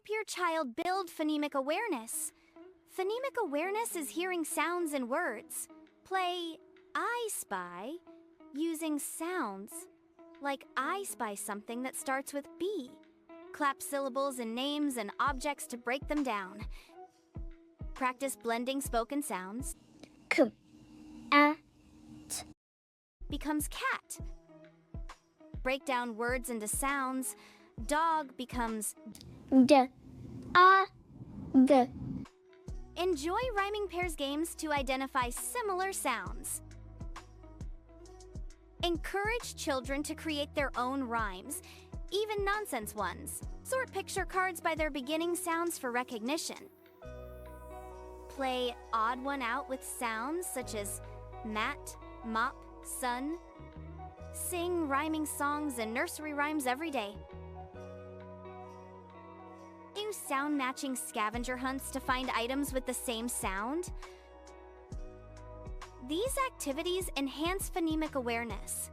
Help your child build phonemic awareness. Phonemic awareness is hearing sounds and words. Play I Spy using sounds, like I spy something that starts with B. Clap syllables and names and objects to break them down. Practice blending spoken sounds. K, a, Becomes cat. Break down words into sounds. Dog becomes d, a, g. Enjoy rhyming pairs games to identify similar sounds. Encourage children to create their own rhymes, even nonsense ones. Sort picture cards by their beginning sounds for recognition. Play odd one out with sounds such as mat, mop, sun. Sing rhyming songs and nursery rhymes every day. Do sound-matching scavenger hunts to find items with the same sound. These activities enhance phonemic awareness.